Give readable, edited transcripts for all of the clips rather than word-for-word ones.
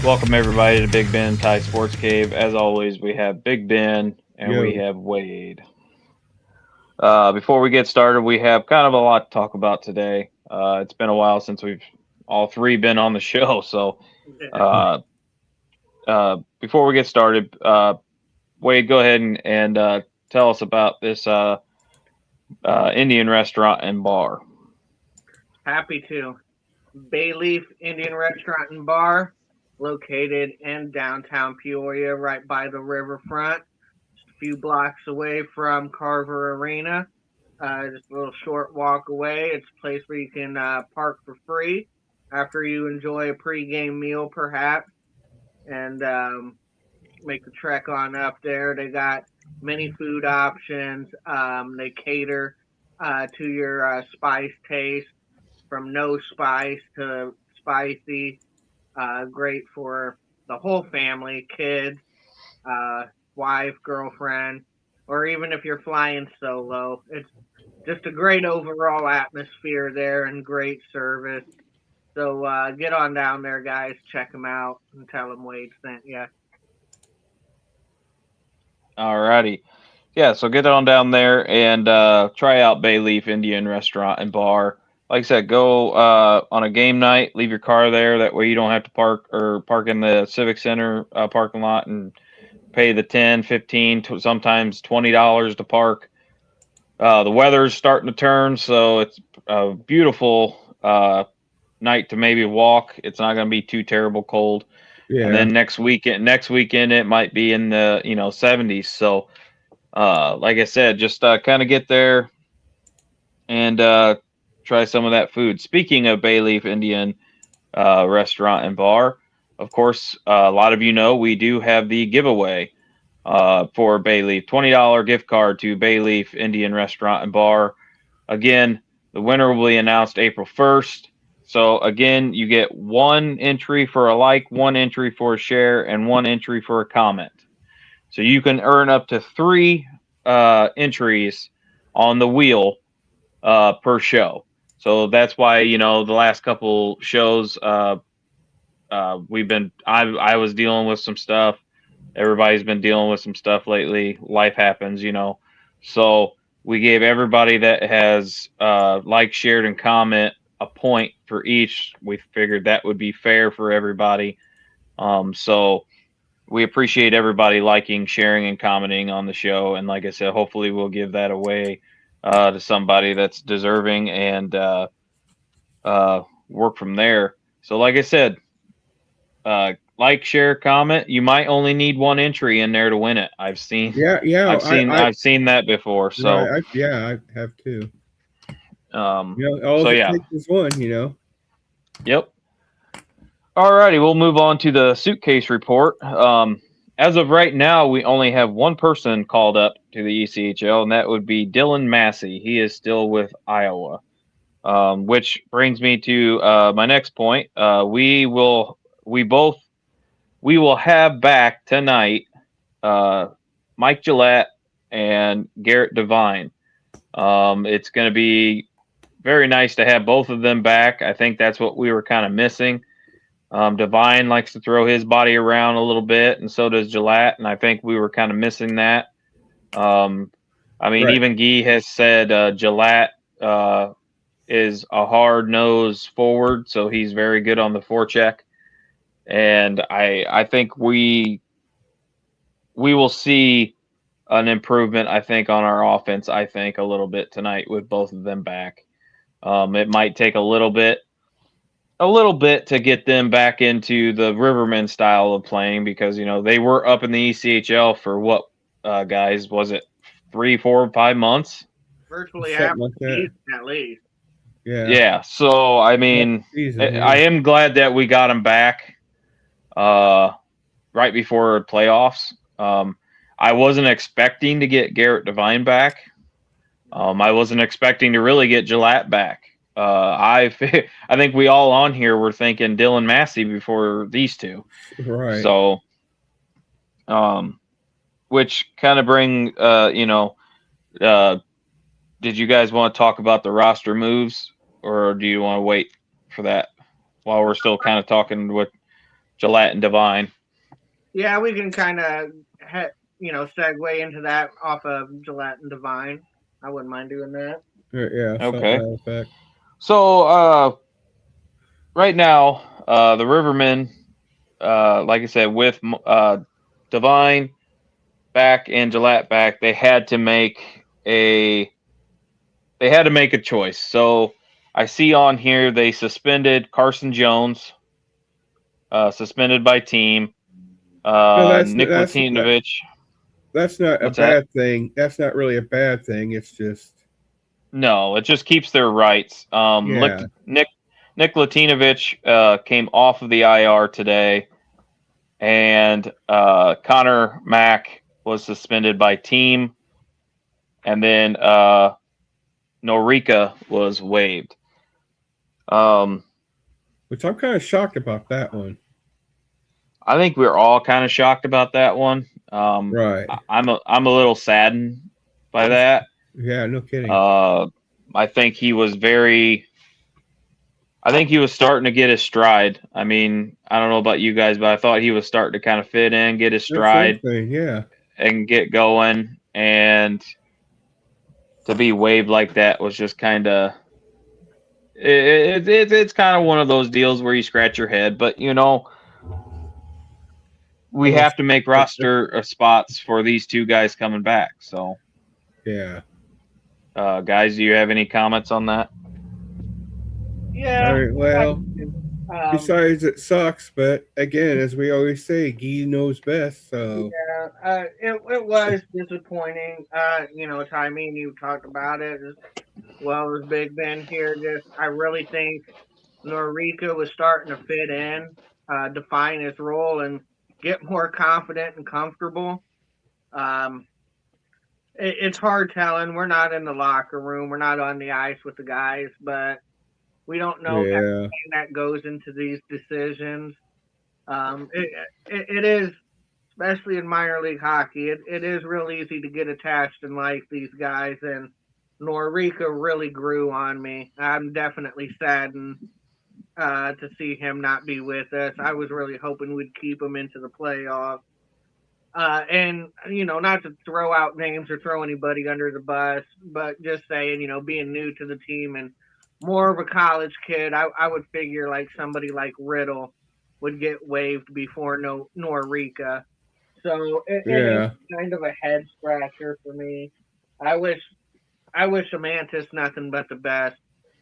Welcome everybody to Big Ben Thai Sports Cave. As always, we have Big Ben and we Yo, have Wade. Before we get started, we have kind of a lot to talk about today. It's been a while since we've all three been on the show. So uh, before we get started, Wade, go ahead and tell us about this Indian restaurant and bar. Happy to. Bayleaf Indian Restaurant and Bar, located in downtown Peoria, right by the riverfront, just a few blocks away from Carver Arena. Just a little short walk away. It's a place where you can park for free after you enjoy a pregame meal, perhaps, and make the trek on up there. They got many food options. They cater to your spice taste from no spice to spicy. Great for the whole family, kids, uh, wife, girlfriend, or even if you're flying solo. It's just a great overall atmosphere there and great service. So get on down there, guys. Check them out and tell them Wade sent you. Alrighty. Yeah, so get on down there and try out Bayleaf Indian Restaurant and Bar. Like I said, go on a game night, leave your car there. That way you don't have to park in the Civic Center parking lot and pay the 10, 15, sometimes $20 to park. The weather's starting to turn, so it's a beautiful night to maybe walk. It's not going to be too terrible cold. And yeah, then next weekend it might be in the 70s. So like I said, just kind of get there and try some of that food. Speaking of Bayleaf Indian Restaurant and Bar, of course, a lot of you know we do have the giveaway for Bayleaf $20 gift card to Bayleaf Indian Restaurant and Bar. Again, the winner will be announced April 1st. So again, you get one entry for a like, one entry for a share, and one entry for a comment. So you can earn up to three entries on the wheel per show. So that's why the last couple shows I was dealing with some stuff. Everybody's been dealing with some stuff lately. Life happens. So we gave everybody that has like, shared, and comment a point for each. We figured that would be fair for everybody. So we appreciate everybody liking, sharing, and commenting on the show. And like I said, hopefully we'll give that away to somebody that's deserving and work from there. So like I said, like, share, comment. You might only need one entry in there to win it. I've seen, yeah, yeah. I've seen, I I've seen that before. So, right. Yeah, I have too. um, All so it yeah, takes is one. yep. Alrighty, we'll move on to the suitcase report. As of right now, we only have one person called up to the ECHL, and that would be Dylan Massey. He is still with Iowa. Which brings me to my next point. We will have back tonight Mike Gillette and Garrett Devine. It's going to be very nice to have both of them back. I think that's what we were kind of missing. Devine likes to throw his body around a little bit, and so does Gillette, and I think we were kind of missing that. Um, I mean, Right. even Guy has said Gillette is a hard nose forward, so he's very good on the forecheck. And I think we will see an improvement, I think, on our offense, I think, a little bit tonight with both of them back. It might take a little bit to get them back into the Riverman style of playing because, they were up in the ECHL for what, guys, was it 3, 4, 5 months? Virtually half Something like the that. season, at least. Yeah. Yeah. So, I Half mean, the season. I Yeah. am glad that we got them back uh, right before playoffs. I wasn't expecting to get Garrett Devine back. I wasn't expecting to really get Gillette back. I think we all on here were thinking Dylan Massey before these two. Right. So, um, which kind of bring, uh, did you guys want to talk about the roster moves, or do you want to wait for that while we're still kind of talking with Gillette and Divine. Yeah, we can kind of segue into that off of Gillette and Divine. I wouldn't mind doing that. Yeah, something Okay. to that effect. So right now, the Rivermen, like I said, with Divine back and Gillette back, they had to make a choice. So I see on here they suspended Carson Jones, suspended by team. No, Nick Latinovich. That's not a What's that? bad thing. That's not really a bad thing. It's just No, it just keeps their rights. yeah. Nick Latinovich came off of the IR today, and Connor Mack was suspended by team, and then Norica was waived. Which I'm kind of shocked about that one. I think we're all kind of shocked about that one. Right. I'm a little saddened by that. Yeah, no kidding. I think he was starting to get his stride. I mean, I don't know about you guys, but I thought he was starting to kind of fit in, get his stride, yeah, and get going. And to be waived like that was just kind of it's kind of one of those deals where you scratch your head. But we have to make roster spots for these two guys coming back. So yeah. Guys, do you have any comments on that? Yeah. All right, well, besides it sucks, but again, as we always say, Guy knows best. So yeah, it was disappointing. Ty, me and you talked about it as well as Big Ben here. I really think Norica was starting to fit in, define his role, and get more confident and comfortable. It's hard telling. We're not in the locker room. We're not on the ice with the guys, but we don't know everything that goes into these decisions. It is, especially in minor league hockey, it is real easy to get attached and like these guys. And Norica really grew on me. I'm definitely saddened to see him not be with us. I was really hoping we'd keep him into the playoffs. And not to throw out names or throw anybody under the bus, but just saying, being new to the team and more of a college kid, I would figure like somebody like Riddle would get waived before Norica. So it's kind of a head scratcher for me. I wish Amantis nothing but the best.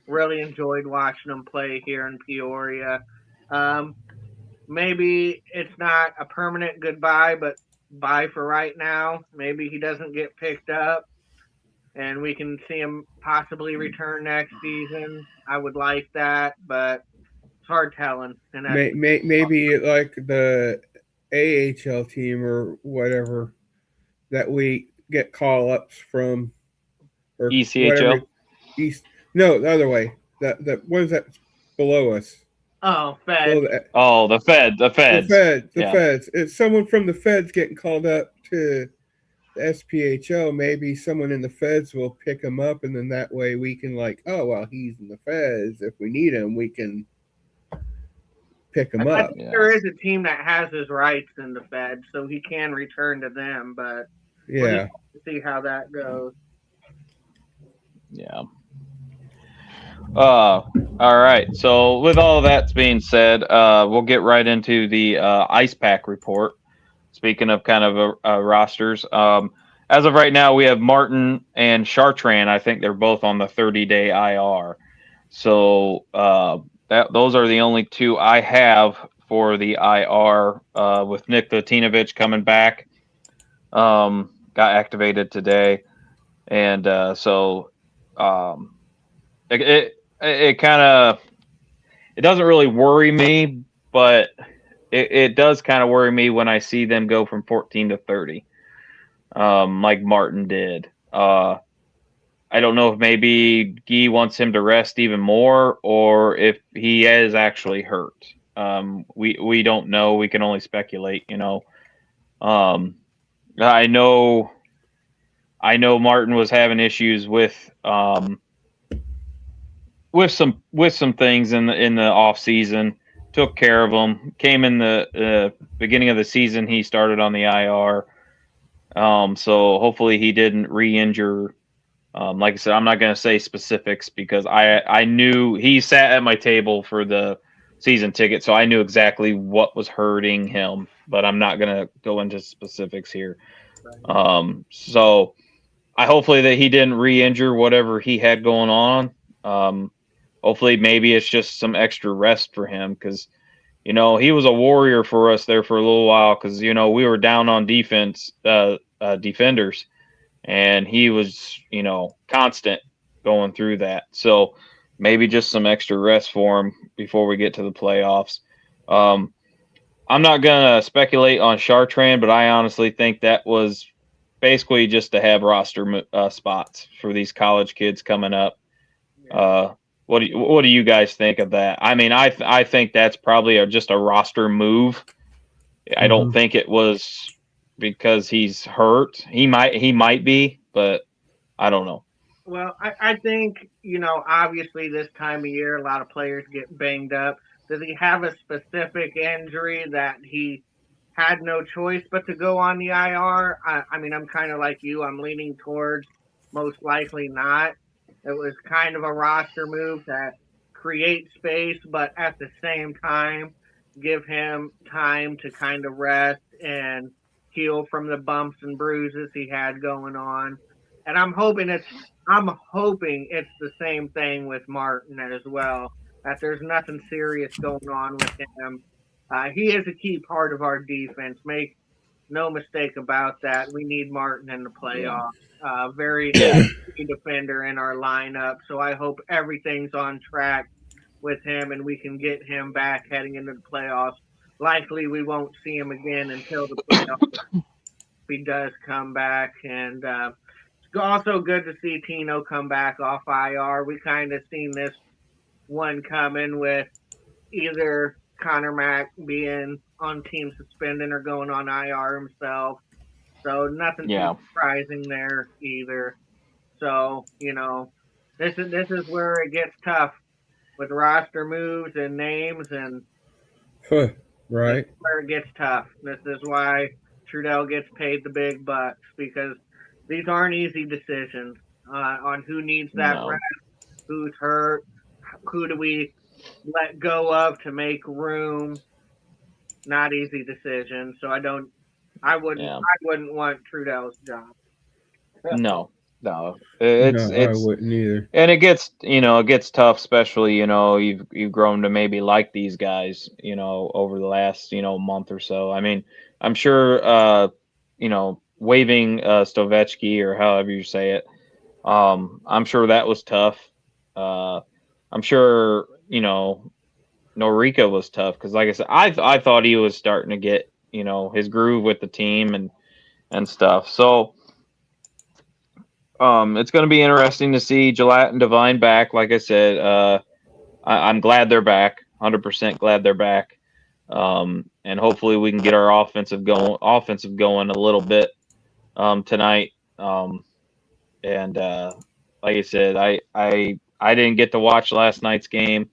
Really enjoyed watching him play here in Peoria. Maybe it's not a permanent goodbye, but bye for right now. Maybe he doesn't get picked up and we can see him possibly return next season. I would like that, but it's hard telling. And maybe like the AHL team or whatever that we get call ups from, or ECHL. No, the other way. That what is that below us? Oh, Fed. The Feds. The Feds. It's someone from the Feds getting called up to the SPHL. Maybe someone in the Feds will pick him up, and then that way we can he's in the Feds. If we need him, we can pick him up. There is a team that has his rights in the Feds, so he can return to them. But we'll just see how that goes. Yeah. All right. So with all that being said, we'll get right into the Ice Pack report. Speaking of kind of rosters, as of right now, we have Martin and Chartrand. I think they're both on the 30-day IR. So those are the only two I have for the IR. With Nick Latinovich coming back, got activated today, and it kind of doesn't really worry me, but it does kind of worry me when I see them go from 14 to 30, like Martin did. I don't know if maybe Guy wants him to rest even more, or if he is actually hurt. We don't know. We can only speculate. I know Martin was having issues with some things in the off season took care of him. Came in the beginning of the season. He started on the IR. So hopefully he didn't re-injure. Like I said, I'm not going to say specifics because I knew he sat at my table for the season ticket, so I knew exactly what was hurting him. But I'm not going to go into specifics here. So I hopefully that he didn't re-injure whatever he had going on. Hopefully maybe it's just some extra rest for him because he was a warrior for us there for a little while because we were down on defense defenders, and he was constant going through that. So maybe just some extra rest for him before we get to the playoffs. I'm not gonna speculate on Chartrand, but I honestly think that was basically just to have roster spots for these college kids coming up. What do you guys think of that? I mean, I think that's probably just a roster move. I don't think it was because he's hurt. He might be, but I don't know. Well, I think, obviously this time of year, a lot of players get banged up. Does he have a specific injury that he had no choice but to go on the IR? I mean, I'm kind of like you. I'm leaning towards most likely not. It was kind of a roster move to create space, but at the same time, give him time to kind of rest and heal from the bumps and bruises he had going on. And I'm hoping it's the same thing with Martin as well, that there's nothing serious going on with him. He is a key part of our defense. Make no mistake about that. We need Martin in the playoffs. Very key defender in our lineup. So I hope everything's on track with him and we can get him back heading into the playoffs. Likely we won't see him again until the playoffs if he does come back. And it's also good to see Tino come back off IR. We kind of seen this one coming with either Connor Mack being on team suspended or going on IR himself. So nothing too surprising there either. So, this is where it gets tough with roster moves and names and right. This is where it gets tough. This is why Trudell gets paid the big bucks because these aren't easy decisions on who needs that rest, who's hurt, who do we let go of to make room. Not easy decisions. So I wouldn't want Trudell's job. No. I wouldn't either. And it gets tough, especially you've grown to maybe like these guys over the last month or so. I mean, I'm sure waiving Stovetsky or however you say it, I'm sure that was tough. I'm sure Norica was tough because, like I said, I thought he was starting to get his groove with the team and stuff. So it's going to be interesting to see Gillette and Divine back. Like I said, I'm glad they're back. 100% glad they're back. And hopefully we can get our offensive going a little bit tonight. And like I said, I didn't get to watch last night's game.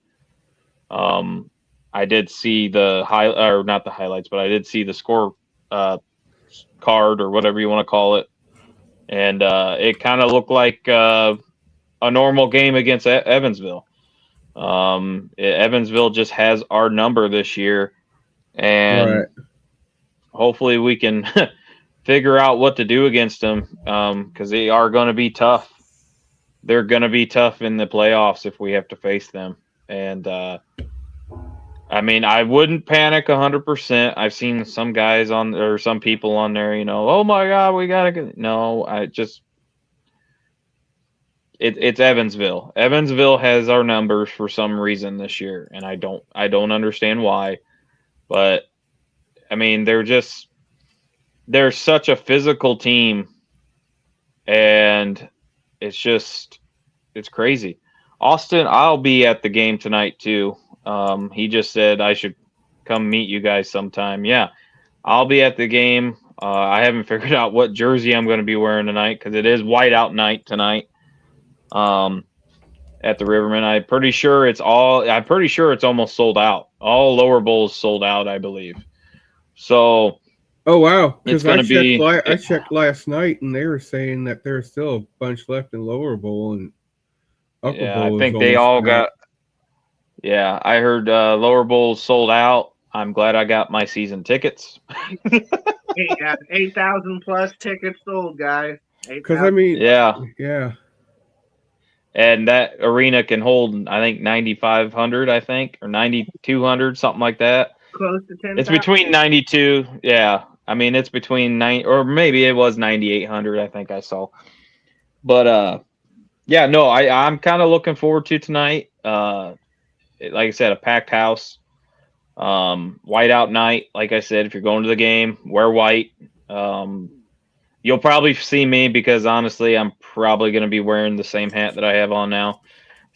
I did see not the highlights, but I did see the score card or whatever you want to call it. And it kind of looked like a normal game against Evansville. Evansville just has our number this year, and hopefully we can figure out what to do against them because they are going to be tough. They're going to be tough in the playoffs if we have to face them. And I mean, I wouldn't panic 100%. I've seen some guys some people on there, oh my God, we gotta get. No, it's Evansville. Evansville has our numbers for some reason this year, and I don't understand why. But I mean, they're such a physical team, and it's crazy. Austin, I'll be at the game tonight too. He just said I should come meet you guys sometime. Yeah, I'll be at the game. I haven't figured out what jersey I'm going to be wearing tonight because it is whiteout night tonight. And at the Riverman. I'm pretty sure it's almost sold out. All lower bowls sold out, I believe. So Oh wow! it's Because going to be. I checked last night, and they were saying that there's still a bunch left in lower bowl and upper Yeah, bowl. I is think they almost all out. got. Yeah, I heard lower bowls sold out. I'm glad I got my season tickets. Yeah, 8,000 plus tickets sold, guys. Because I 8,000 mean, Yeah, yeah. and that arena can hold, I think, 9,500, I think, or 9,200, something like that. close to 10,000. It's between 92. Yeah, I mean, it's between 9, or maybe it was 9,800. I think I saw. But yeah, no, I'm kind of looking forward to tonight. Like I said, a packed house, whiteout night. Like I said, if you're going to the game, wear white. You'll probably see me because honestly, I'm probably going to be wearing the same hat that I have on now.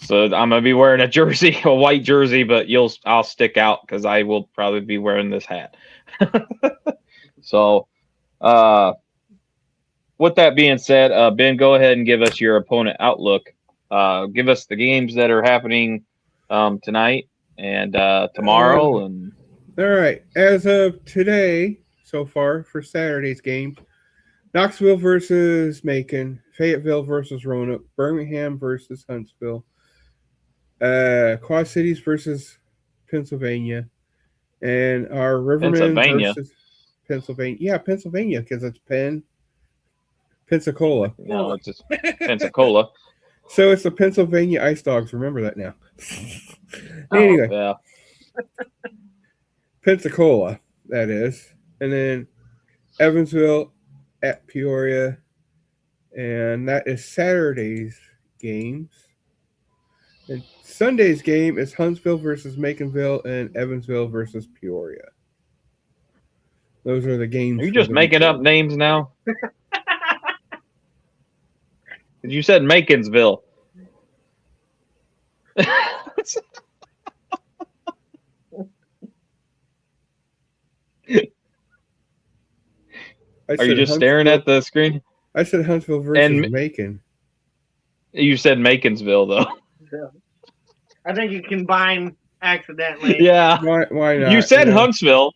So I'm gonna be wearing a jersey, a white jersey, but I'll stick out because I will probably be wearing this hat. So, with that being said, Ben, go ahead and give us your opponent outlook. Give us the games that are happening tonight and tomorrow, and All right. As of today, so far for Saturday's games, Knoxville versus Macon, Fayetteville versus Roanoke, Birmingham versus Huntsville, Quad Cities versus Pennsylvania, and our Rivermen Pennsylvania. versus Pennsylvania. Yeah, Pennsylvania, because it's Pensacola. No, it's just Pensacola. So it's the Pennsylvania Ice Dogs. Remember that now. Anyway, Yeah. Pensacola, that is. And then Evansville at Peoria. And that is Saturday's games. And Sunday's game is Huntsville versus Maconville and Evansville versus Peoria. Those are the games. Are you just making up names now? You said Makinsville. Are you just staring at the screen? I said Huntsville versus Macon. You said Makinsville, though. I think you combine accidentally. Yeah. Why not? You said Huntsville.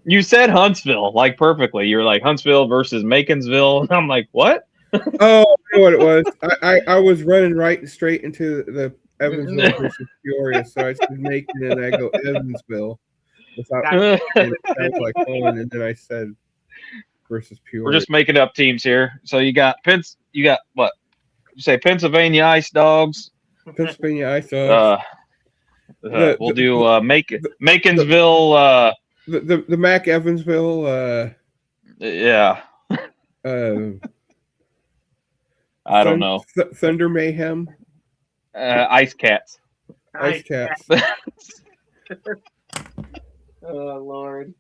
You said Huntsville, like, perfectly. You're like, Huntsville versus Makinsville. And I'm like, what? Oh, I know what it was. I was running right and straight into the Evansville versus Peoria, so I said Macon and I go Evansville. Without it sounds like home, and then I said versus Peoria. We're just making up teams here. So you got what? You say Pennsylvania Ice Dogs. Pennsylvania Ice Dogs. We'll do Makinsville. The Mac Evansville. Yeah. I don't know. Thunder Mayhem. Ice Cats. Ice Cats. Oh Lord.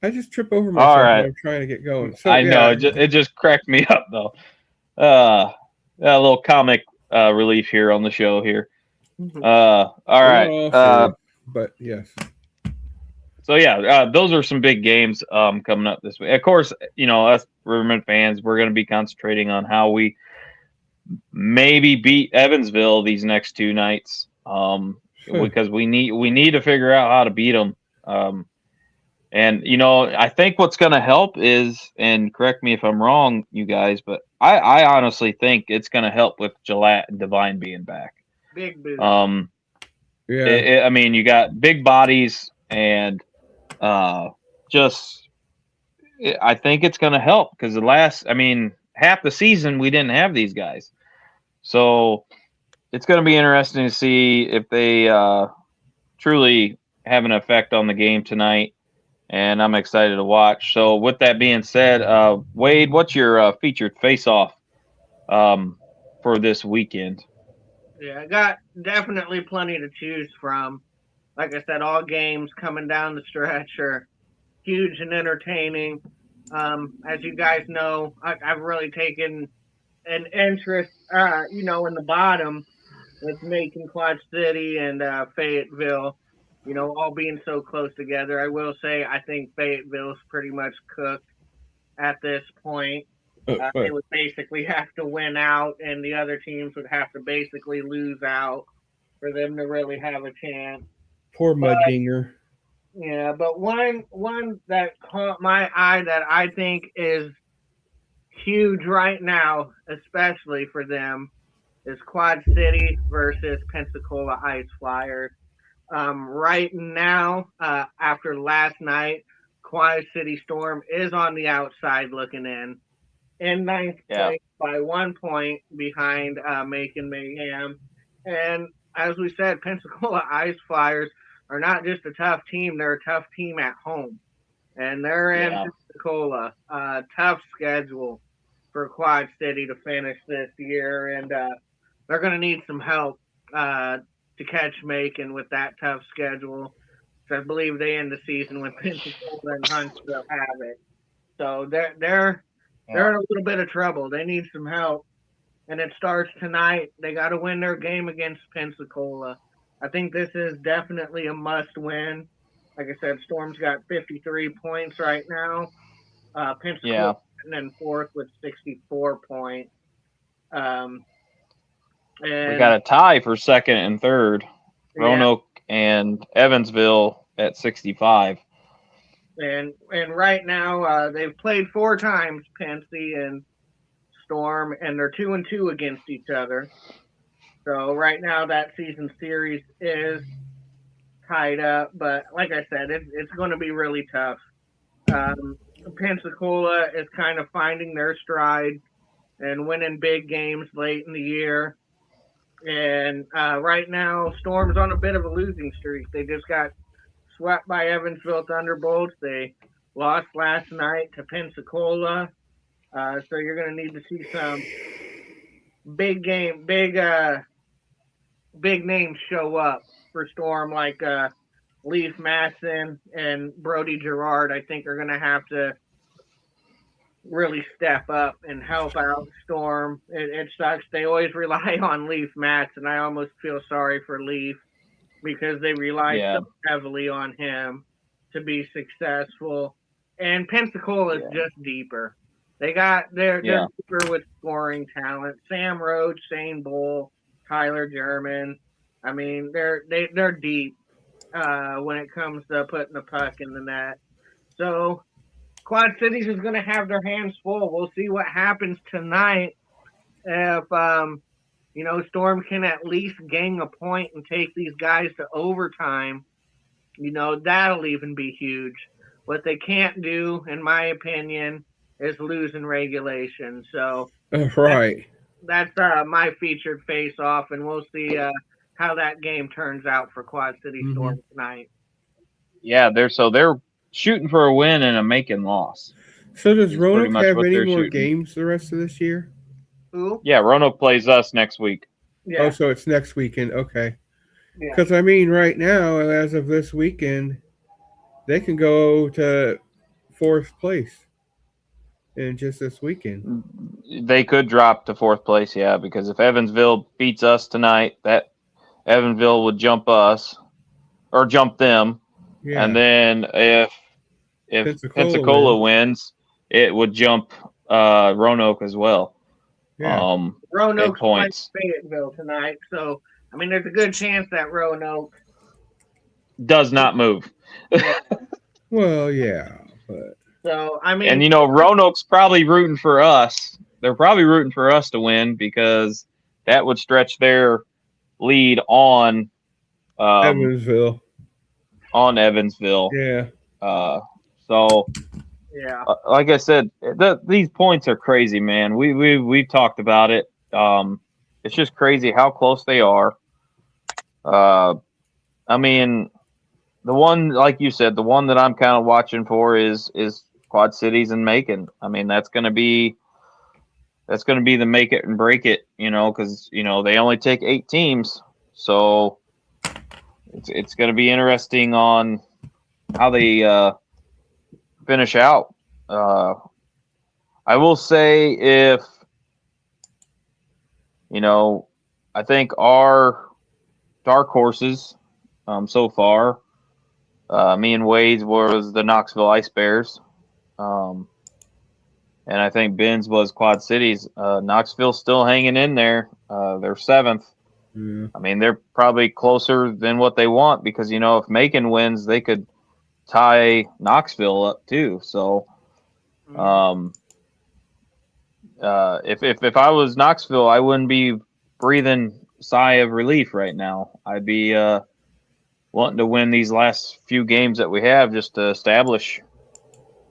I just trip over myself when I'm trying to get going. So, I know it just cracked me up though. A little comic relief here on the show here. All right. But yes. So yeah, those are some big games coming up this week. Of course, us Rivermen fans, we're going to be concentrating on how we maybe beat Evansville these next two nights, because we need to figure out how to beat them. And I think what's going to help is, and correct me if I'm wrong, you guys, but I honestly think it's going to help with Gillette and Divine being back. Big boost. Yeah. I mean, you got big bodies, and I think it's going to help because half the season we didn't have these guys, so it's going to be interesting to see if they truly have an effect on the game tonight. And I'm excited to watch. So with that being said, Wade, what's your featured face-off for this weekend? Yeah, I got definitely plenty to choose from. Like I said, all games coming down the stretch are huge and entertaining. As you guys know, I've really taken an interest, in the bottom with Macon, Quad City, and Fayetteville. All being so close together. I will say I think Fayetteville's pretty much cooked at this point. They would basically have to win out, and the other teams would have to basically lose out for them to really have a chance. Poor But Muddinger. yeah, but one that caught my eye that I think is huge right now, especially for them, is Quad City versus Pensacola Ice Flyers. Right now, after last night, Quad City Storm is on the outside looking in ninth place by 1 point behind Macon Mayhem. And as we said, Pensacola Ice Flyers are not just a tough team, they're a tough team at home. And they're in Pensacola. Tough schedule for Quad City to finish this year. And they're going to need some help to catch Macon with that tough schedule. So I believe they end the season with Pensacola and Huntsville have it. So they're in a little bit of trouble. They need some help. And it starts tonight. They got to win their game against Pensacola. I think this is definitely a must win. Like I said, Storm's got 53 points right now. Pensacola in fourth with 64 points. And we got a tie for second and third. Roanoke and Evansville at 65. And right now they've played 4 times, Pensy and Storm, and they're 2-2 against each other. So right now that season series is tied up, but like I said, it's going to be really tough. Pensacola is kind of finding their stride and winning big games late in the year. And right now, Storm's on a bit of a losing streak. They just got swept by Evansville Thunderbolts. They lost last night to Pensacola. So you're going to need to see some big names show up for Storm, like Leif Masson and Brody Gerard. I think are going to have to really step up and help out Storm. It sucks. They always rely on Leif Masson. I almost feel sorry for Leif because they rely so heavily on him to be successful. And Pensacola is just deeper. They're deeper with scoring talent. Sam Roach, Shane Bull, Tyler German. I mean, they're deep when it comes to putting the puck in the net. So Quad Cities is going to have their hands full. We'll see what happens tonight. If Storm can at least gain a point and take these guys to overtime, that'll even be huge. What they can't do, in my opinion, is lose in regulation. So that's my featured face-off, and we'll see how that game turns out for Quad City Storm tonight. Yeah, they're shooting for a win and a Macon loss. So does Roanoke have any more games the rest of this year? Who? Yeah, Roanoke plays us next week. Yeah. Oh, so it's next weekend. Okay. Because, right now, as of this weekend, they can go to 4th place in just this weekend. They could drop to 4th place, because if Evansville beats us tonight, that Evansville would jump us or jump them. Yeah. And then if Pensacola wins, it would jump Roanoke as well. Yeah. Roanoke's playing Fayetteville tonight, so there's a good chance that Roanoke does not move. Well, yeah, but so and Roanoke's probably rooting for us. They're probably rooting for us to win because that would stretch their lead on Evansville. On Evansville. Yeah. Like I said, these points are crazy, man. We've talked about it. It's just crazy how close they are. The one, like you said, the one that I'm kind of watching for is Quad Cities and Macon. That's going to be the make it and break it, because they only take 8 teams, so it's going to be interesting on how they finish out. I will say I think our dark horses so far, me and Wade's was the Knoxville Ice Bears. and I think Ben's was Quad Cities. Knoxville's still hanging in there. They're 7th. Yeah. I mean, they're probably closer than what they want because if Macon wins, they could tie Knoxville up too. So, um, if I was Knoxville, I wouldn't be breathing sigh of relief right now. I'd be wanting to win these last few games that we have just to establish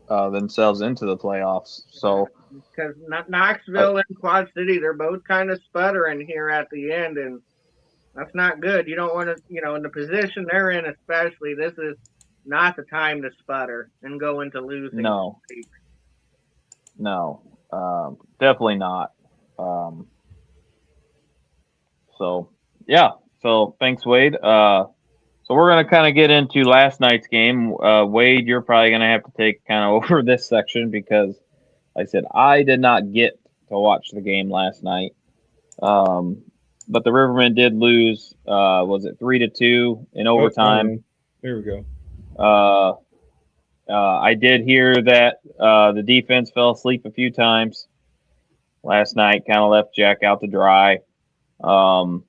themselves into the playoffs. So, because Knoxville and Quad City, they're both kind of sputtering here at the end, and that's not good. You don't want to, in the position they're in, especially, this is not the time to sputter and go into losing. No, definitely not. So, yeah. So, thanks, Wade. So we're going to kind of get into last night's game. Wade, you're probably going to have to take kind of over this section because, like I said, I did not get to watch the game last night. But the Rivermen did lose. Was it 3-2 in overtime? There we go. I did hear that the defense fell asleep a few times last night. Kind of left Jack out to dry. I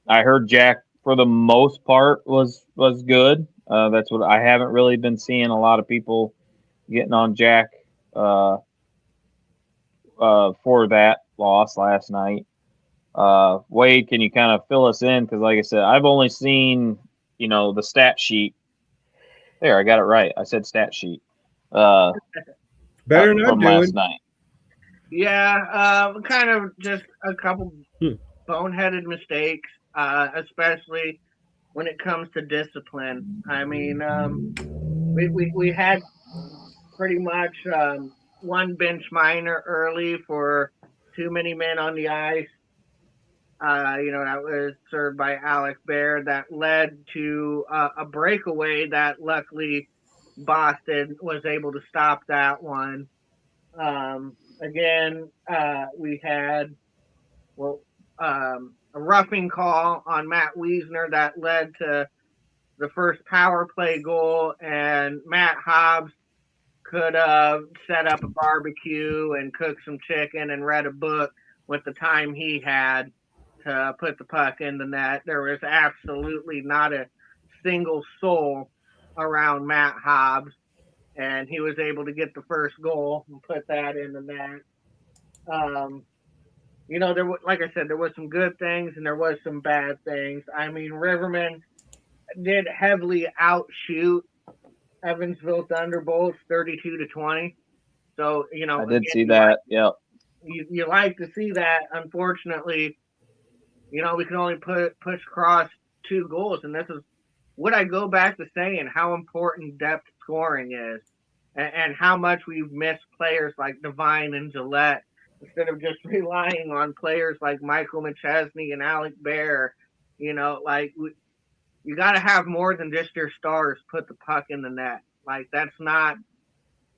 heard Jack, for the most part, was good. That's what I haven't really been seeing a lot of people getting on Jack for that loss last night. Wade, can you kind of fill us in? Because, like I said, I've only seen the stat sheet. There, I got it right. I said stat sheet. Better from not last doing. night. Yeah, kind of just a couple boneheaded mistakes, especially when it comes to discipline. I mean, we had pretty much one bench minor early for too many men on the ice. That was served by Alec Bear. That led to a breakaway that luckily Boston was able to stop that one. Again, we had a roughing call on Matt Wiesner that led to the first power play goal, and Matt Hobbs could have set up a barbecue and cooked some chicken and read a book with the time he had to put the puck in the net. There was absolutely not a single soul around Matt Hobbs, and he was able to get the first goal and put that in the net. There like I said, there was some good things and there was some bad things. I mean, Rivermen did heavily outshoot Evansville Thunderbolts 32-20. So, I did see that. Yep. You like to see that. Unfortunately, we can only push across 2 goals, and this is what I go back to saying, how important depth scoring is, and how much we've missed players like Devine and Gillette instead of just relying on players like Michael McChesney and Alec Bear. You got to have more than just your stars put the puck in the net. Like, that's not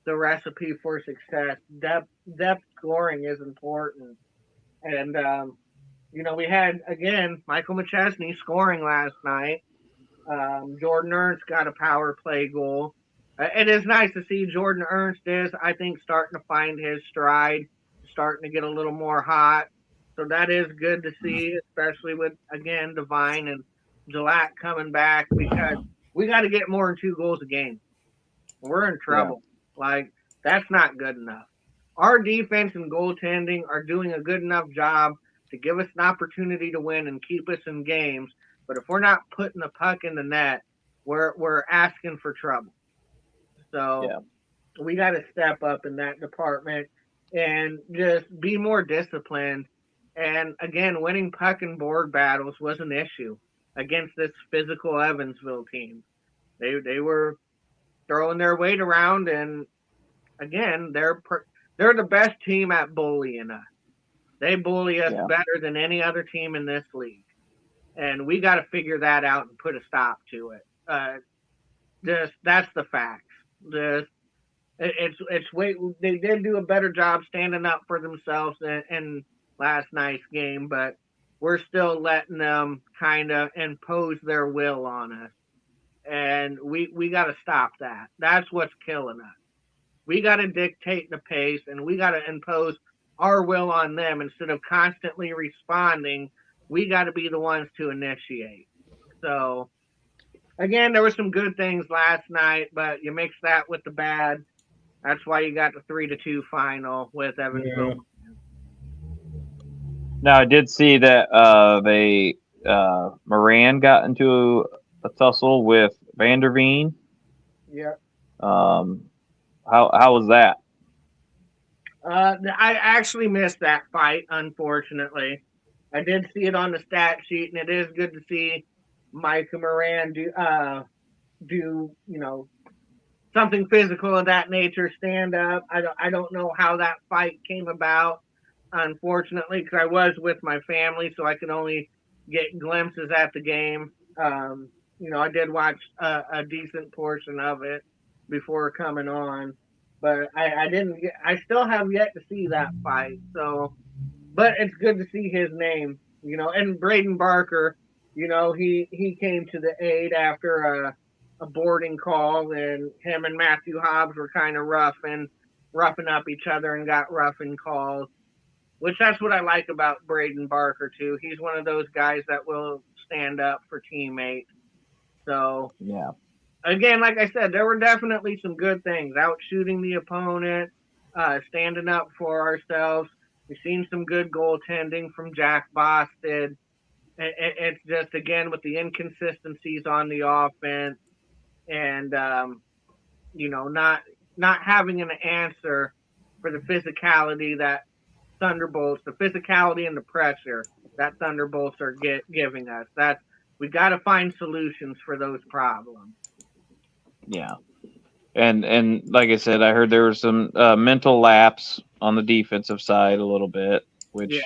the recipe for success. Depth scoring is important. And, we had, again, Michael McChesney scoring last night. Jordan Ernst got a power play goal. It is nice to see Jordan Ernst is, I think, starting to find his stride, starting to get a little more hot. So that is good to see, especially with, again, Devine and Gillette coming back, because we got to get more than 2 goals a game. We're in trouble. Yeah. Like, that's not good enough. Our defense and goaltending are doing a good enough job to give us an opportunity to win and keep us in games. But if we're not putting the puck in the net, we're asking for trouble. So we got to step up in that department and just be more disciplined. And again, winning puck and board battles was an issue against this physical Evansville team. They were throwing their weight around, and again, they're the best team at bullying us. They bully us better than any other team in this league, and we got to figure that out and put a stop to it. That's the facts. They did do a better job standing up for themselves in last night's game, but we're still letting them kind of impose their will on us. And we got to stop that. That's what's killing us. We got to dictate the pace, and we got to impose our will on them instead of constantly responding. We got to be the ones to initiate. So again, there were some good things last night, but you mix that with the bad. That's why you got the 3-2 final with Evansville. Yeah. Now I did see that Moran got into a tussle with Vanderveen. Yeah. How was that? I actually missed that fight, unfortunately. I did see it on the stat sheet, and it is good to see Micah Moran do something physical of that nature, stand up. I don't know how that fight came about, unfortunately, because I was with my family, so I could only get glimpses at the game. I did watch a decent portion of it before coming on, but I didn't. I still have yet to see that fight. So, but it's good to see his name. And Braden Barker. He came to the aid after a boarding call, and him and Matthew Hobbs were kind of roughing up each other and got roughing calls, which that's what I like about Braden Barker too. He's one of those guys that will stand up for teammates. So Yeah. again, like I said, there were definitely some good things. Out shooting the opponent, standing up for ourselves. We've seen some good goaltending from Jack Bosted. It's just, again, with the inconsistencies on the offense and, not having an answer for the physicality that Thunderbolts, the physicality and the pressure that Thunderbolts are giving us. We got to find solutions for those problems. Yeah. And like I said, I heard there was some mental lapse on the defensive side a little bit, which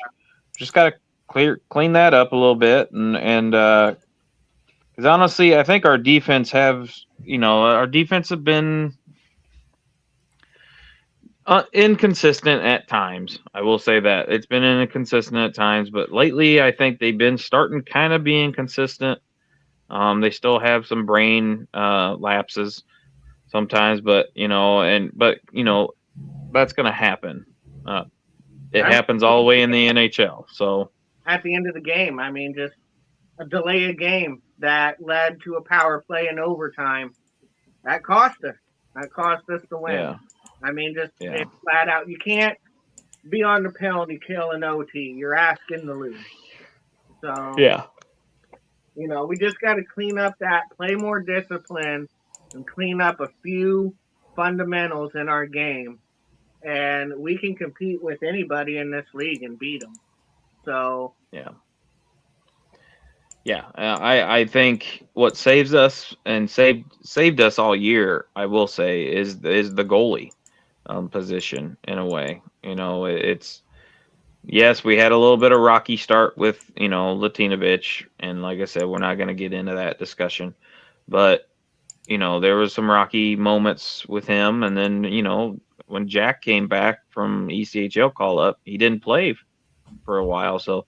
just got to clean that up a little bit. And because honestly, I think our defense have been inconsistent at times. I will say that it's been inconsistent at times, but lately I think they've been starting kind of being consistent. They still have some brain lapses sometimes, but that's going to happen. It happens all the way in the NHL. So at the end of the game, I mean, just a delay of game that led to a power play in overtime that cost us. That cost us the win. Yeah. I mean, it's flat out. You can't be on the penalty kill in OT. You're asking to lose. So yeah. We just got to clean up that, play more discipline, and clean up a few fundamentals in our game, and we can compete with anybody in this league and beat them. So I think what saves us and saved us all year, I will say, is the goalie position in a way. It's yes, we had a little bit of rocky start with Latinovic, and like I said, we're not going to get into that discussion, but there was some rocky moments with him, and then when Jack came back from ECHL call up, he didn't play for a while, so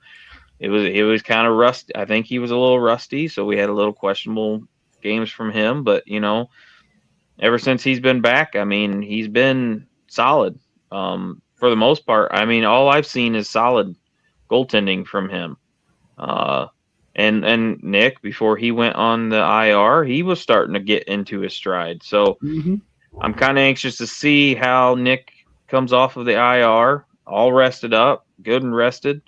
it was kind of rusty. I think he was a little rusty, so we had a little questionable games from him, but ever since he's been back, I mean, he's been solid. For the most part, I mean, all I've seen is solid goaltending from him. And Nick, before he went on the IR, he was starting to get into his stride. So I'm kind of anxious to see how Nick comes off of the IR, all rested up, good and rested.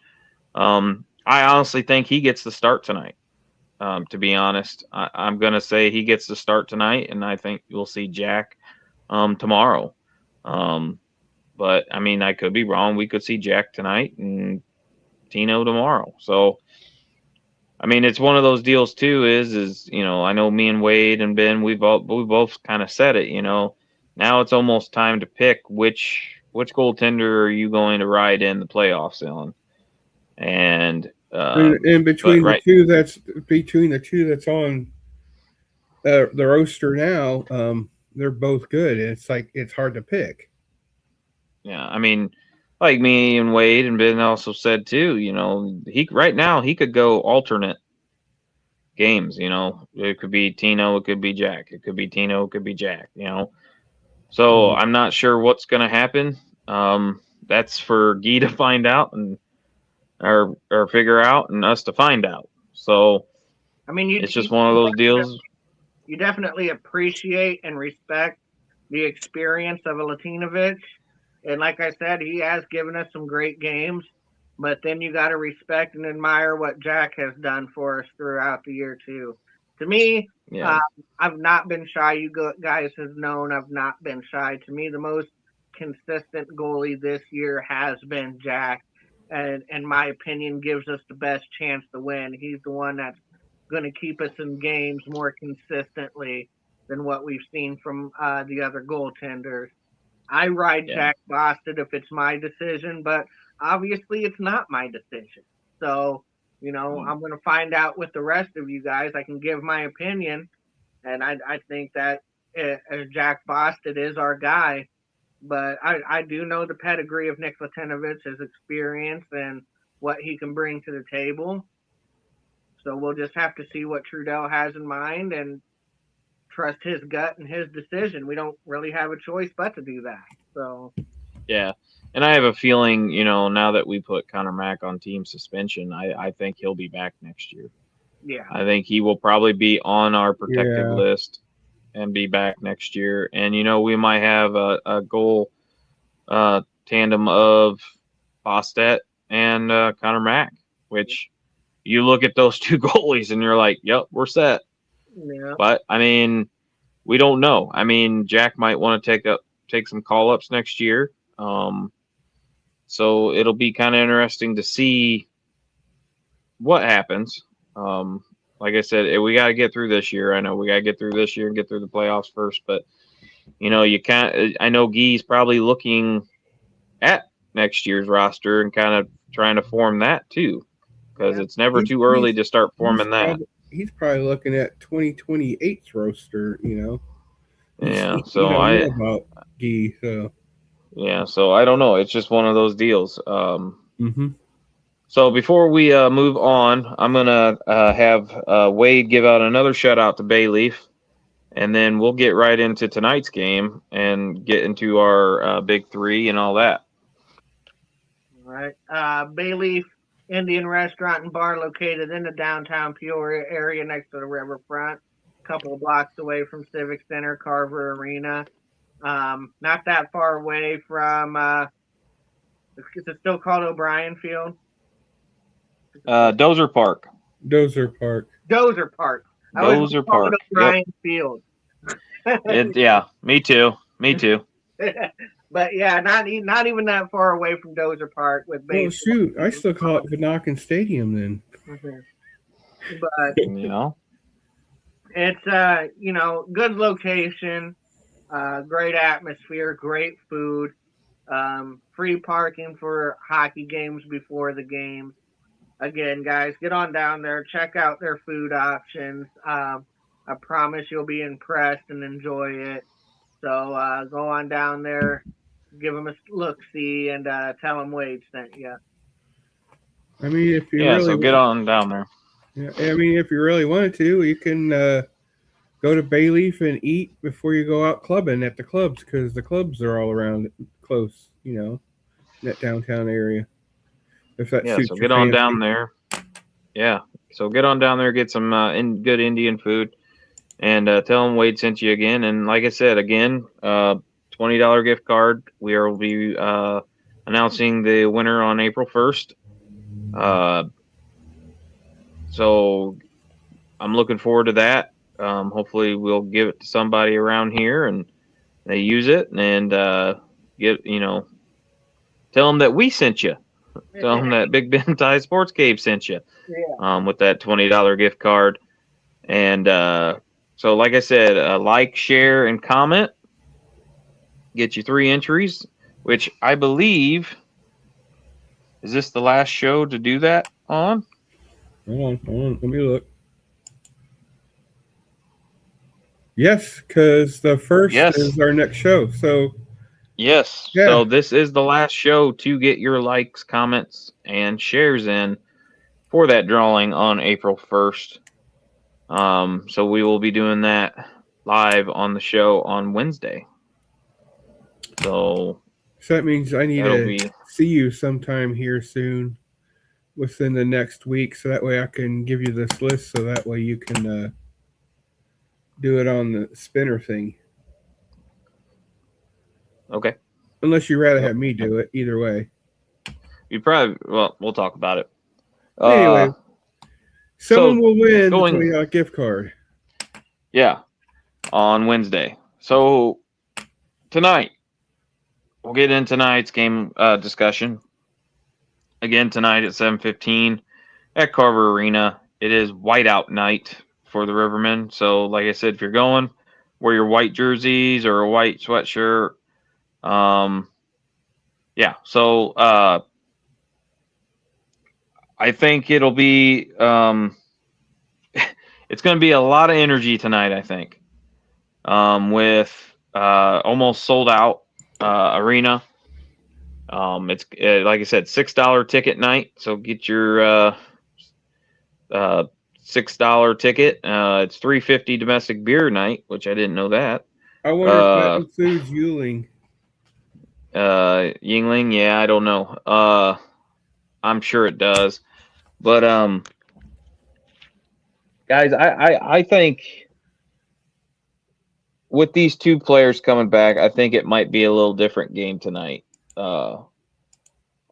I honestly think he gets the start tonight. To be honest, I'm going to say he gets the start tonight, and I think you'll see Jack tomorrow. But I mean, I could be wrong. We could see Jack tonight and Tino tomorrow. So, I mean, it's one of those deals too. Is I know me and Wade and Ben, we both kind of said it. Now it's almost time to pick which goaltender are you going to ride in the playoffs on, and between the two that's on the roster now, they're both good. It's like it's hard to pick. Yeah, I mean, like me and Wade and Ben also said too, he right now he could go alternate games, it could be Tino, it could be Jack, it could be Tino, it could be Jack, So I'm not sure what's going to happen. That's for Guy to find out and or figure out, and us to find out. So I mean, it's just one of those deals. you definitely appreciate and respect the experience of a Latinovic. And like I said, he has given us some great games, but then you got to respect and admire what Jack has done for us throughout the year, too. To me, Yeah. I've not been shy. You guys have known I've not been shy. To me, the most consistent goalie this year has been Jack. And in my opinion, gives us the best chance to win. He's the one that's going to keep us in games more consistently than what we've seen from the other goaltenders. I ride Jack Boston if it's my decision, but obviously it's not my decision. So, I'm going to find out with the rest of you guys. I can give my opinion, and I think that Jack Boston is our guy. But I do know the pedigree of Nick Latinovic, his experience, and what he can bring to the table. So we'll just have to see what Trudell has in mind and trust his gut and his decision. We don't really have a choice but to do that. So Yeah. And I have a feeling, now that we put Connor Mack on team suspension, I think he'll be back next year. Yeah. I think he will probably be on our protected list and be back next year. And, we might have a goal tandem of Bostet and Connor Mack, which you look at those two goalies and you're like, yep, we're set. Yeah. But, I mean, we don't know. I mean, Jack might want to take some call-ups next year. So it'll be kind of interesting to see what happens. Like I said, we got to get through this year. I know we got to get through this year and get through the playoffs first. But, you can't – I know Guy's probably looking at next year's roster and kind of trying to form that too, because it's never too early to start forming that. He's probably looking at 2028's roster, Yeah, so know about Guy, so. Yeah, so I don't know. It's just one of those deals. So before we move on, I'm gonna have Wade give out another shout out to Bayleaf, and then we'll get right into tonight's game and get into our big three and all that. All right. Bayleaf Indian Restaurant and Bar located in the downtown Peoria area next to the riverfront, a couple of blocks away from Civic Center, Carver Arena. Not that far away from, is it still called O'Brien Field? Dozer Park. Dozer Park. O'Brien Field. Yeah, me too. But yeah, not even that far away from Dozer Park with baseball. Well, shoot, I still call it Vanaken Stadium then. But it's good location, great atmosphere, great food, free parking for hockey games before the games. Again, guys, get on down there, check out their food options. I promise you'll be impressed and enjoy it. So go on down there, give them a look-see, and tell them Wade sent you. I mean, if you really so get on down there. Yeah, I mean, if you really wanted to, you can go to Bayleaf and eat before you go out clubbing at the clubs, because the clubs are all around close, in that downtown area. If that suits so get on down there. Yeah, so get on down there, get some good Indian food, and tell them Wade sent you again. And like I said, again, $20 gift card. We will be announcing the winner on April 1st. So I'm looking forward to that. Hopefully we'll give it to somebody around here and they use it and tell them that we sent you. Tell them that Big Ben Tie Sports Cave sent you with that $20 gift card. And so, like I said, like, share, and comment. Get you 3 entries, which I believe, is this the last show to do that on? Hold on. Let me look. Yes, because the first is our next show. So yes. Yeah. So this is the last show to get your likes, comments, and shares in for that drawing on April 1st. So we will be doing that live on the show on Wednesday. So that means I need that'll to be see you sometime here soon, within the next week, so that way I can give you this list, so that way you can do it on the spinner thing. okay. Unless you'd rather Yep. have me do it, either way. You probably we'll talk about it. Anyway, someone so will win the going $20 gift card. yeah, on Wednesday. So tonight we'll get in tonight's game discussion. Again tonight at 7:15 at Carver Arena. It is whiteout night for the Rivermen. So like I said, if you're going, wear your white jerseys or a white sweatshirt. Yeah. So I think it'll be it's going to be a lot of energy tonight. I think with almost sold out arena. It's like I said, $6 ticket night. So get your $6 ticket. It's $3.50 domestic beer night, which I didn't know that. I wonder if that includes Yuling. Yingling, yeah, I don't know. I'm sure it does. But guys, I think with these two players coming back, I think it might be a little different game tonight.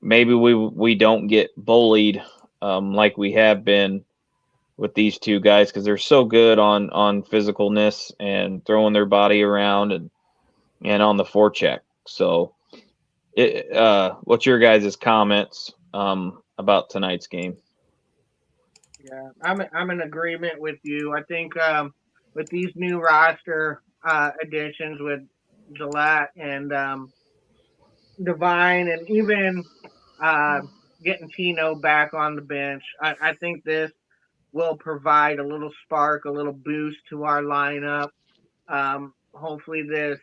Maybe we don't get bullied like we have been with these two guys, because they're so good on physicalness and throwing their body around and on the forecheck. So, what's your guys' comments about tonight's game? Yeah, I'm in agreement with you. I think with these new roster additions with Gillette and Divine, and even getting Tino back on the bench, I think this will provide a little spark, a little boost to our lineup. Hopefully, this,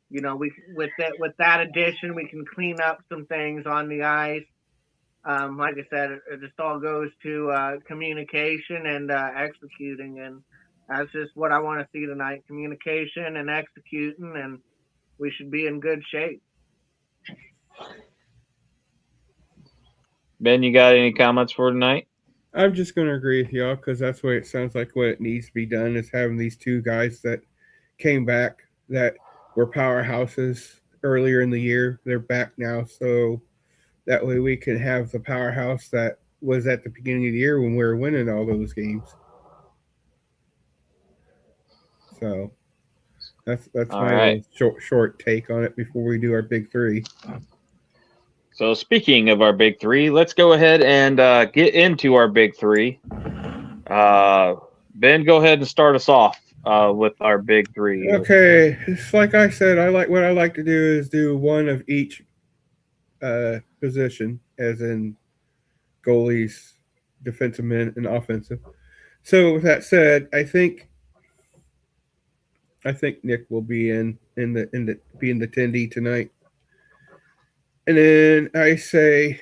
we with that addition, we can clean up some things on the ice. Like I said, it just all goes to communication and executing, and that's just what I want to see tonight: communication and executing, and we should be in good shape. Ben, you got any comments for tonight? I'm just going to agree with y'all, because that's what it sounds like. What it needs to be done is having these two guys that came back that were powerhouses earlier in the year. They're back now, so that way we can have the powerhouse that was at the beginning of the year when we were winning all those games. So that's All my right. short take on it before we do our big three. So speaking of our big three, let's go ahead and get into our big three. Ben, go ahead and start us off with our big three. Okay, it's like I said, what I like to do is do one of each position, as in goalies, defensive men, and offensive. So with that said, I think Nick will be in the 10D tonight. And then I say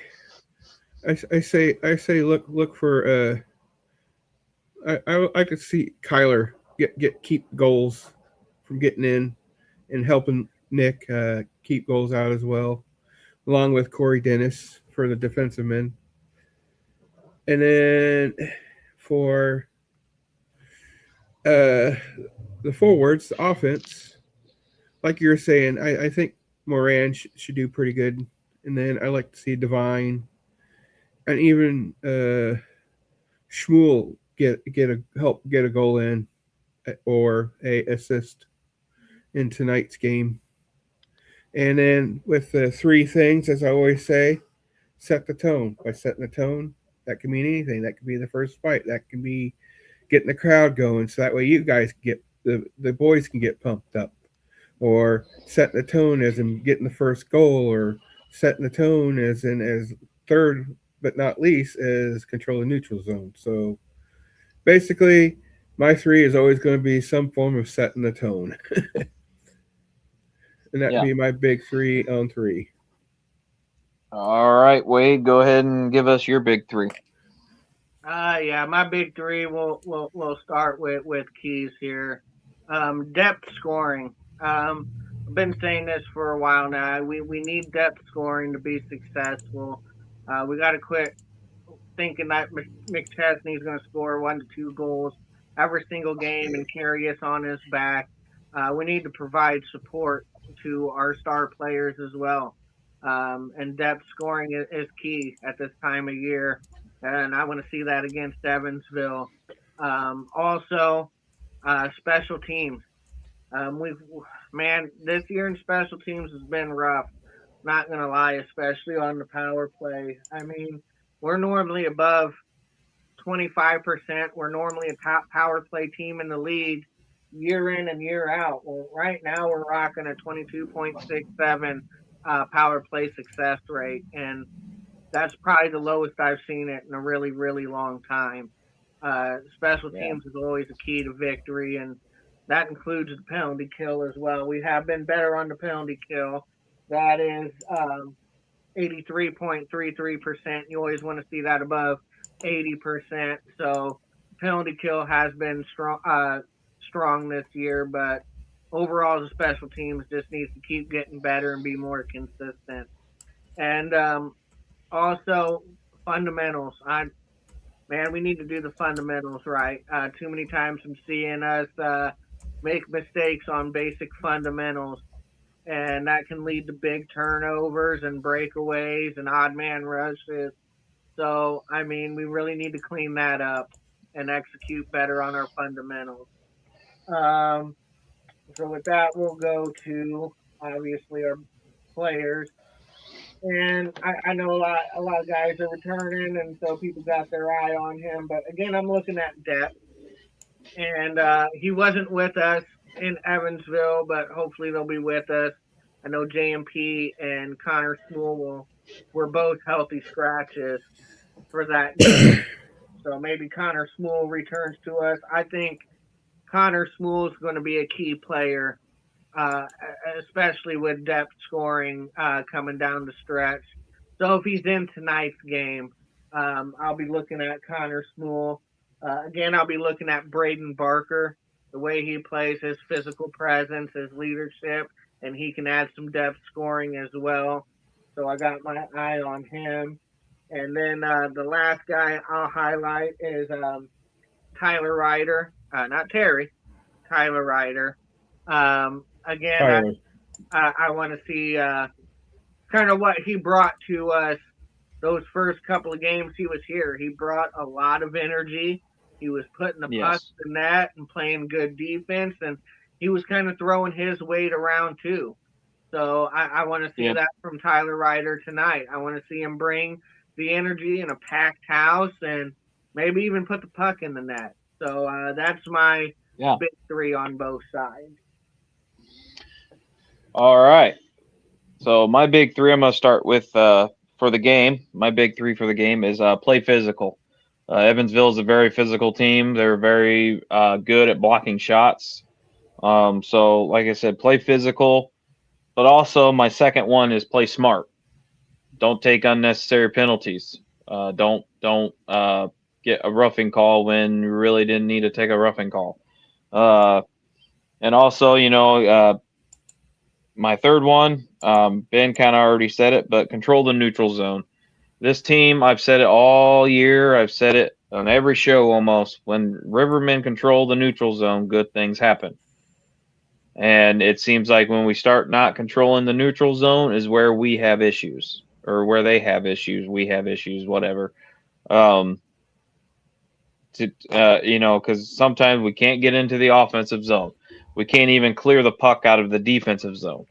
look for I could see Kyler keep goals from getting in and helping Nick keep goals out as well, along with Corey Dennis for the defensive men. And then for the forwards, the offense, like you were saying, I think Moran should do pretty good. And then I like to see Divine and even Shmuel help get a goal in or a assist in tonight's game. And then with the three things, as I always say, set the tone. By setting the tone, that can mean anything. That can be the first fight. That can be getting the crowd going, so that way you guys get the boys can get pumped up. Or setting the tone as in getting the first goal, or setting the tone as third but not least is control the neutral zone. So basically, my three is always going to be some form of setting the tone. And that'd be my big 3 on 3. All right, Wade, go ahead and give us your big three. Yeah, my big three. We'll start with keys here. Depth scoring. I've been saying this for a while now. We need depth scoring to be successful. We got to quit thinking that McChesney's going to score 1 to 2 goals every single game and carry us on his back. We need to provide support to our star players as well. And depth scoring is key at this time of year. And I want to see that against Evansville. Also, special teams. We've man, this year in special teams has been rough. Not gonna lie, especially on the power play. I mean, we're normally above 25%. We're normally a top power play team in the league year in and year out. Well, right now we're rocking a 22.67 power play success rate, and that's probably the lowest I've seen it in a really, really long time. Special teams is always a key to victory, and that includes the penalty kill as well. We have been better on the penalty kill. That is 83.33%. You always want to see that above 80%. So penalty kill has been strong this year, but overall the special teams just needs to keep getting better and be more consistent. And also fundamentals. Man, we need to do the fundamentals right. Too many times I'm seeing us make mistakes on basic fundamentals, and that can lead to big turnovers and breakaways and odd man rushes. So, I mean, we really need to clean that up and execute better on our fundamentals. Um, so, with that, we'll go to obviously our players. And I know a lot of guys are returning, and so people got their eye on him. But again, I'm looking at depth, and he wasn't with us in Evansville, but hopefully they'll be with us. I know JMP and Connor Smool were both healthy scratches for that game. So maybe Connor Smool returns to us. I think Connor Smool is going to be a key player, uh, especially with depth scoring coming down the stretch. So if he's in tonight's game, I'll be looking at Connor Smool. Again, I'll be looking at Braden Barker, the way he plays, his physical presence, his leadership, and he can add some depth scoring as well. So I got my eye on him. And then the last guy I'll highlight is Tyler Ryder, not Terry, Tyler Ryder. Again, I want to see kind of what he brought to us those first couple of games he was here. He brought a lot of energy. He was putting the puck in the net and playing good defense, and he was kind of throwing his weight around too. So I want to see that from Tyler Ryder tonight. I want to see him bring the energy in a packed house and maybe even put the puck in the net. So that's my big three on both sides. All right. So my big three, I'm going to start with for the game. My big three for the game is play physical. Evansville is a very physical team. They're very good at blocking shots. So, like I said, play physical. But also, my second one is play smart. Don't take unnecessary penalties. Don't get a roughing call when you really didn't need to take a roughing call. And also, my third one, Ben kind of already said it, but control the neutral zone. This team, I've said it all year. I've said it on every show almost. When Rivermen control the neutral zone, good things happen. And it seems like when we start not controlling the neutral zone is where we have issues, or where they have issues, we have issues, whatever. Because sometimes we can't get into the offensive zone. We can't even clear the puck out of the defensive zone.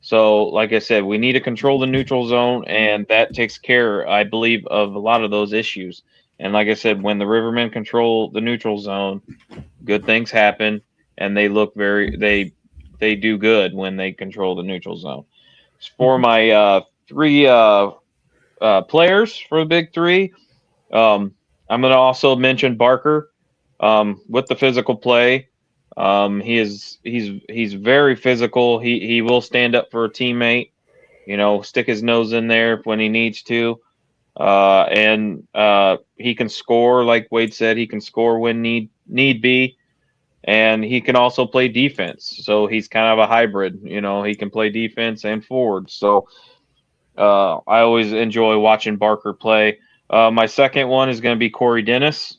So, like I said, we need to control the neutral zone, and that takes care, I believe, of a lot of those issues. And like I said, when the Rivermen control the neutral zone, good things happen, and they look they do good when they control the neutral zone. For my three players for the big three, I'm going to also mention Barker with the physical play. He's very physical. He will stand up for a teammate, stick his nose in there when he needs to. And he can score, like Wade said, he can score when need be. and he can also play defense. So he's kind of a hybrid. He can play defense and forward. So I always enjoy watching Barker play. My second one is going to be Corey Dennis.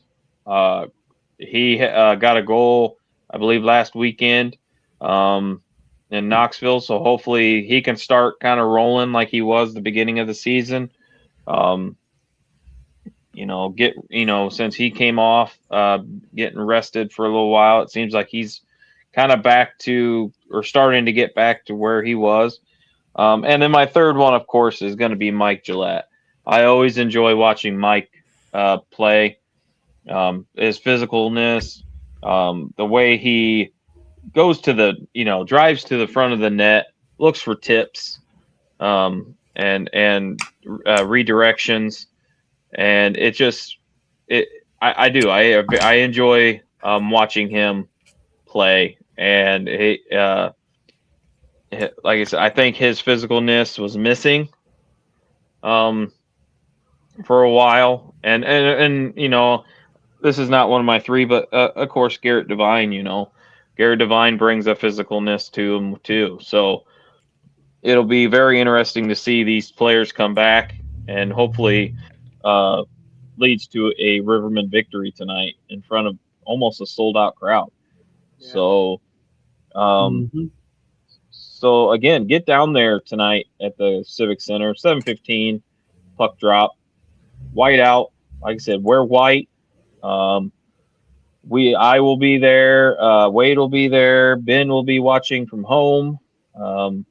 He got a goal, I believe, last weekend in Knoxville. So hopefully he can start kind of rolling like he was the beginning of the season. Since he came off getting rested for a little while, it seems like he's kind of back to, or starting to get back to where he was. And then my third one, of course, is going to be Mike Gillette. I always enjoy watching Mike play. His physicalness, the way he goes to drives to the front of the net, looks for tips, and redirections. And I enjoy watching him play, and like I said, I think his physicalness was missing for a while, and this is not one of my three, but of course Garrett Devine. Garrett Devine brings a physicalness to him too, so it'll be very interesting to see these players come back, and hopefully leads to a Riverman victory tonight in front of almost a sold-out crowd. Yeah. So, So again, get down there tonight at the Civic Center, 7:15, puck drop, white out. Like I said, wear white. I will be there. Wade will be there. Ben will be watching from home. Or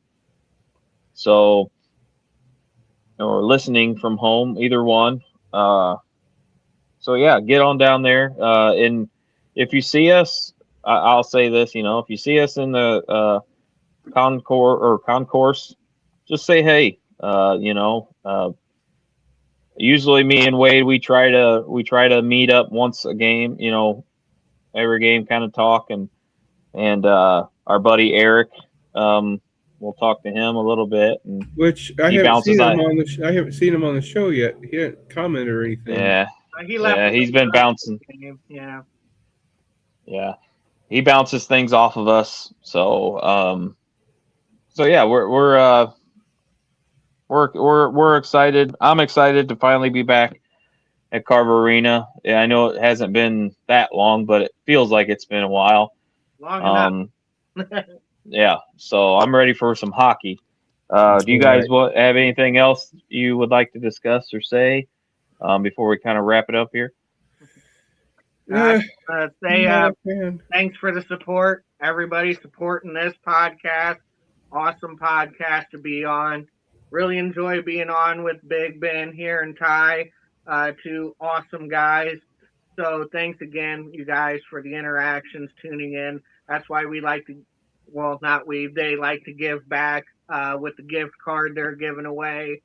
listening from home, either one. So yeah, get on down there. And if you see us, I'll say this, if you see us in the concourse, just say hey. Usually me and Wade, we try to meet up once a game, every game, kind of talk, and our buddy Eric, we'll talk to him a little bit. And which I haven't seen him on the I haven't seen him on the show yet. He didn't comment or anything. Yeah. He's been bouncing. Yeah. He bounces things off of us. So yeah, we're excited. I'm excited to finally be back at Carver Arena. Yeah, I know it hasn't been that long, but it feels like it's been a while. Long enough. Yeah, so I'm ready for some hockey. Do you guys have anything else you would like to discuss or say before we kind of wrap it up here? Thanks for the support. Everybody supporting this podcast. Awesome podcast to be on. Really enjoy being on with Big Ben here and Ty. Two awesome guys. So thanks again, you guys, for the interactions, tuning in. That's why we like to, they like to give back with the gift card they're giving away,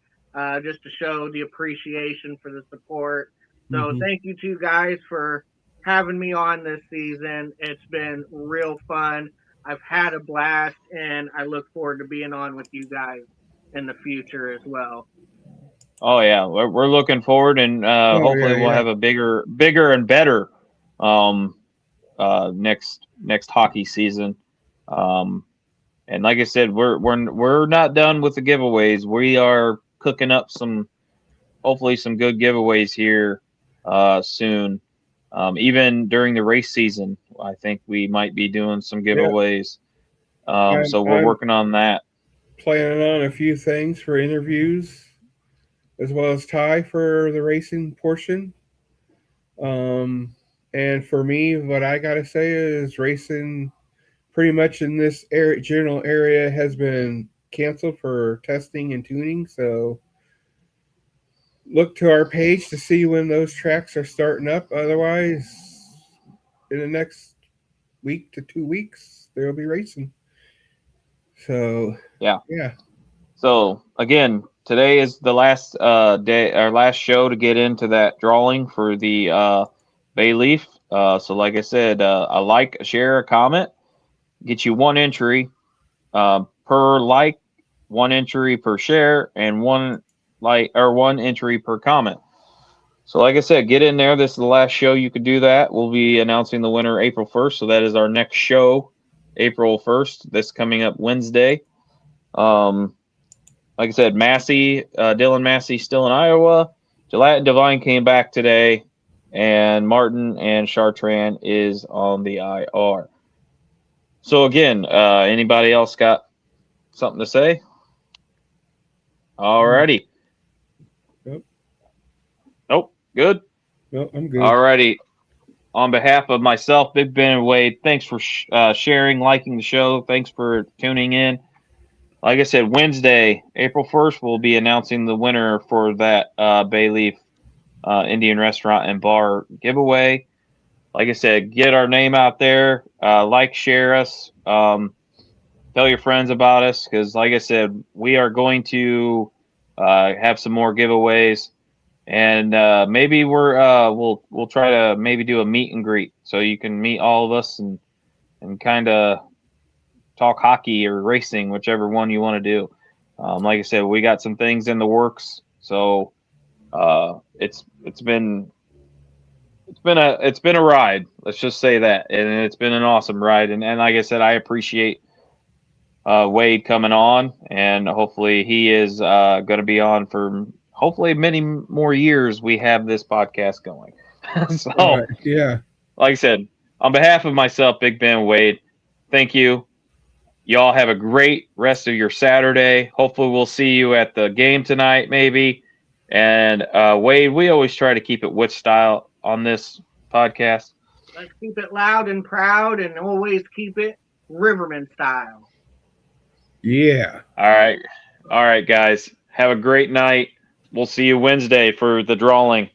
just to show the appreciation for the support. So thank you two guys for having me on this season. It's been real fun. I've had a blast, and I look forward to being on with you guys in the future as well. Oh yeah, we're looking forward, and hopefully we'll have a bigger and better next hockey season. And like I said, we're not done with the giveaways. We are cooking up hopefully some good giveaways here soon. Even during the race season, I think we might be doing some giveaways. So we're working on that. Planning on a few things for interviews, as well as Ty for the racing portion. And for me, what I got to say is racing pretty much in this general area has been canceled for testing and tuning. So look to our page to see when those tracks are starting up. Otherwise, in the next week to 2 weeks, they'll be racing. So yeah. So again, today is the last day, our last show to get into that drawing for the Bayleaf. So like I said, a like, a share, a comment, get you one entry per like, one entry per share, and one entry per comment. So like I said, get in there. This is the last show you could do that. We'll be announcing the winner April 1st. So that is our next show, April 1st. This coming up Wednesday. Like I said, Massey, Dylan Massey still in Iowa. Gillette and Divine came back today. And Martin and Chartrand is on the IR. So again, anybody else got something to say? Alrighty. Nope. Nope. Good. No, I'm good. Alrighty. On behalf of myself, Big Ben and Wade, thanks for sharing, liking the show. Thanks for tuning in. Like I said, Wednesday, April 1st, we'll be announcing the winner for that Bayleaf Indian Restaurant and Bar giveaway. Like I said, get our name out there. Like, share us. Tell your friends about us because, like I said, we are going to have some more giveaways. And maybe we'll try to maybe do a meet and greet so you can meet all of us and kind of talk hockey or racing, whichever one you want to do. Like I said, we got some things in the works, so it's been a ride. Let's just say that, and it's been an awesome ride. And like I said, I appreciate Wade coming on, and hopefully he is going to be on for. Hopefully many more years we have this podcast going. So, yeah. Like I said, on behalf of myself, Big Ben, Wade, thank you. Y'all have a great rest of your Saturday. Hopefully we'll see you at the game tonight, maybe. And Wade, we always try to keep it witch style on this podcast. Let's keep it loud and proud and always keep it Riverman style. Yeah. All right, guys. Have a great night. We'll see you Wednesday for the drawing.